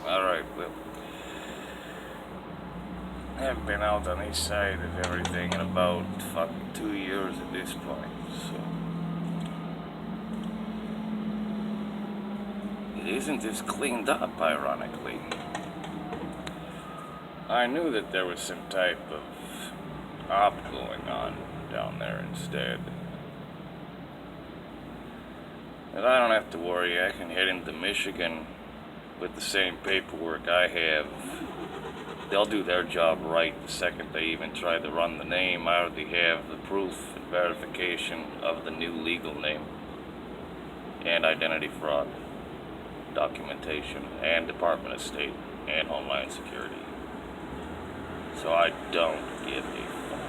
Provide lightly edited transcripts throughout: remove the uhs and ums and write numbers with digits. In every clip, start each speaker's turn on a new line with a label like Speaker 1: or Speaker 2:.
Speaker 1: Alright, well, I haven't been out on this side of everything in about fucking 2 years at this point, so. It isn't as cleaned up, ironically. I knew that there was some type of op going on down there instead. But I don't have to worry, I can head into Michigan with the same paperwork I have. They'll do their job right the second they even try to run the name. I already have the proof and verification of the new legal name and identity fraud documentation and Department of State and Homeland Security. So I don't give a fuck.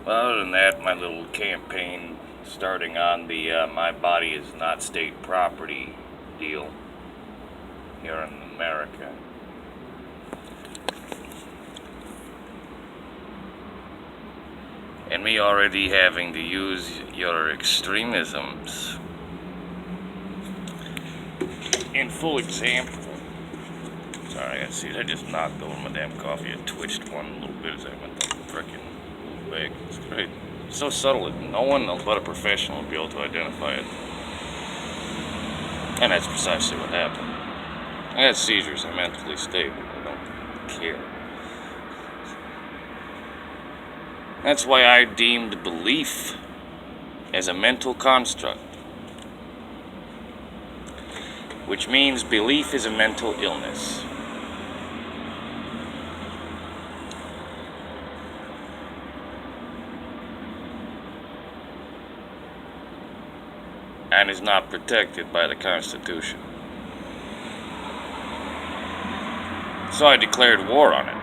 Speaker 1: Well, other than that, my little campaign starting on the My Body Is Not State Property deal here in America. And me already having to use your extremisms in full example. Sorry, I just knocked over my damn coffee. It twitched one little bit as I went down the frickin' bag. It's great. It's so subtle that no one but a professional will be able to identify it. And that's precisely what happened. I had seizures. I'm mentally stable. I don't care. That's why I deemed belief as a mental construct. Which means belief is a mental illness. And is not protected by the Constitution. So I declared war on it.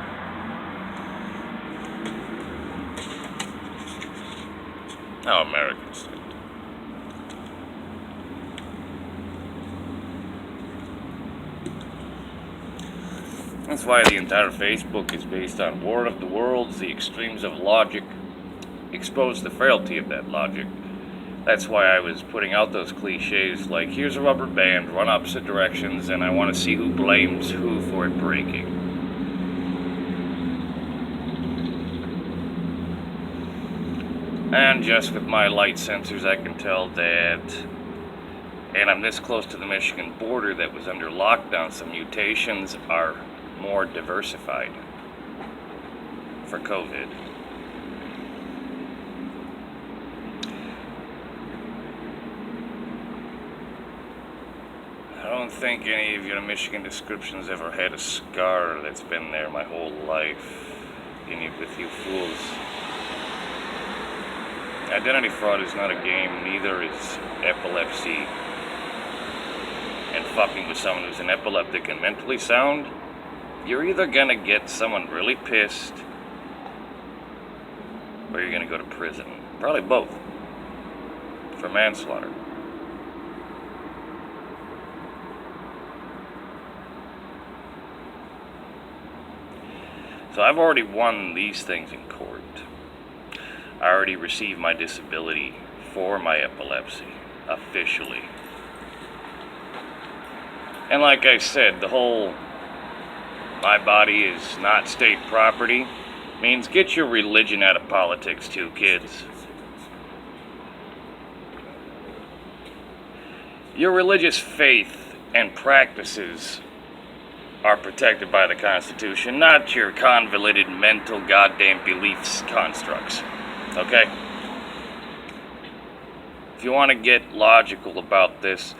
Speaker 1: How Americans do. That's why the entire Facebook is based on War of the Worlds, the extremes of logic, expose the frailty of that logic. That's why I was putting out those cliches like, here's a rubber band, run opposite directions, and I want to see who blames who for it breaking. And just with my light sensors, I can tell that, and I'm this close to the Michigan border that was under lockdown, some mutations are more diversified for COVID. I don't think any of your Michigan descriptions ever had a scar that's been there my whole life. With you fools. Identity fraud is not a game, neither is epilepsy. And fucking with someone who's an epileptic and mentally sound, you're either gonna get someone really pissed, or you're gonna go to prison. Probably both. For manslaughter. So I've already won these things in court. I already received my disability for my epilepsy, officially. And like I said, the whole my body is not state property means get your religion out of politics too, kids. Your religious faith and practices are protected by the Constitution, not your convoluted mental goddamn beliefs constructs. Okay? If you want to get logical about this,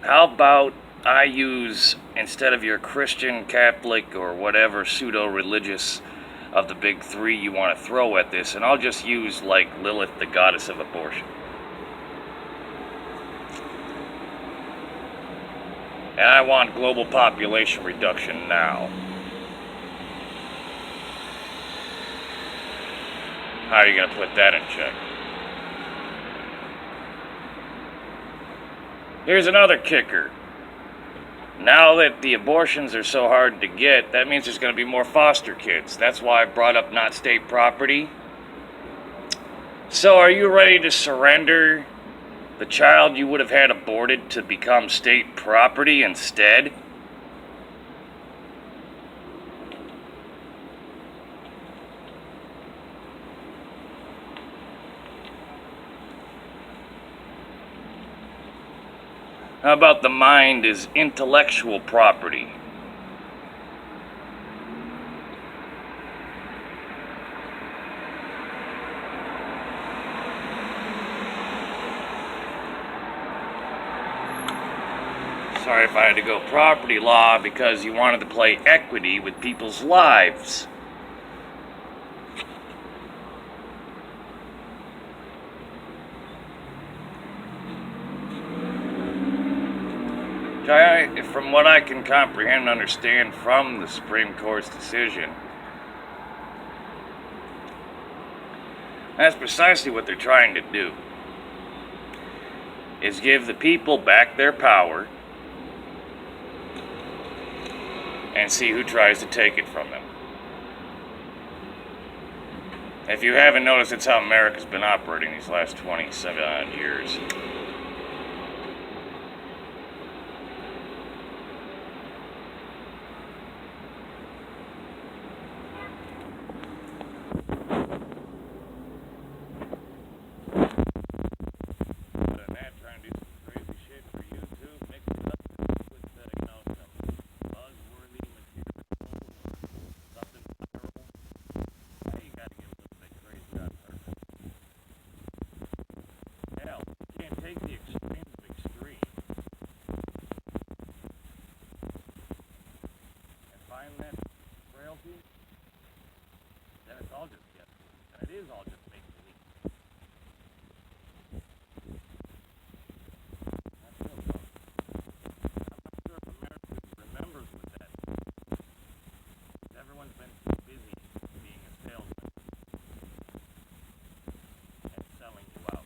Speaker 1: how about I use, instead of your Christian, Catholic, or whatever pseudo-religious of the big three you want to throw at this, and I'll just use, like, Lilith, the goddess of abortion. And I want global population reduction now. How are you going to put that in check? Here's another kicker. Now that the abortions are so hard to get, that means there's going to be more foster kids. That's why I brought up not state property. So are you ready to surrender the child you would have had aborted to become state property instead? How about the mind is intellectual property? Sorry if I had to go property law because you wanted to play equity with people's lives. From what I can comprehend and understand from the Supreme Court's decision, that's precisely what they're trying to do, is give the people back their power and see who tries to take it from them. If you haven't noticed, it's how America's been operating these last 27 odd years. Take the extremes of extreme and find that frailty, then it's all just guesswork. And it is all just make believe. That's real talk. I'm not sure if America remembers what that is. Everyone's been too busy being a salesman and selling you out.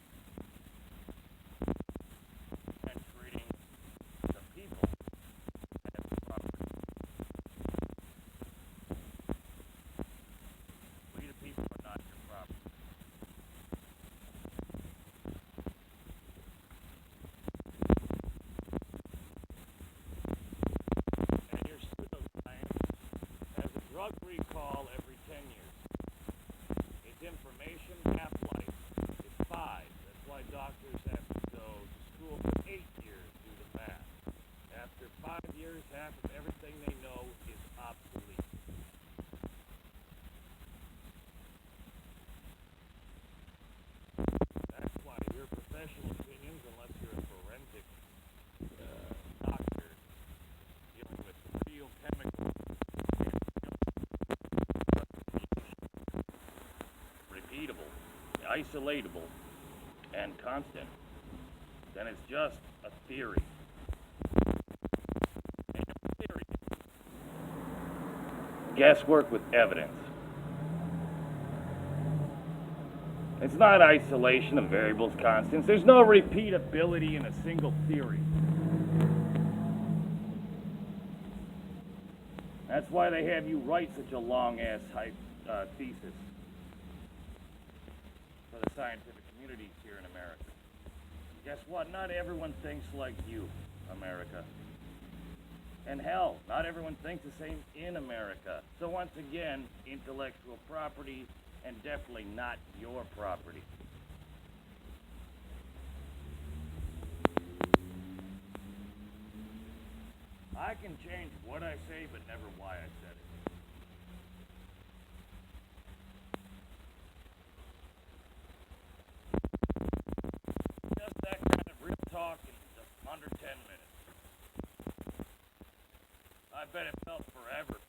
Speaker 1: Drug recall every 10 years. Its information half-life is 5. That's why doctors have to go to school for 8 years, do the math. After 5 years, half of everything they know is obsolete. That's why your professional opinions, unless you're a forensic doctor dealing with real chemicals, repeatable, isolatable, and constant, then it's just a theory. And a theory. Guesswork with evidence. It's not isolation of variables, constants. There's no repeatability in a single theory. That's why they have you write such a long-ass thesis for the scientific communities here in America. Guess what? Not everyone thinks like you, America. And hell, not everyone thinks the same in America. So once again, intellectual property, and definitely not your property. I can change what I say, but never why I said it. Just that kind of real talk in just under 10 minutes. I bet it felt forever.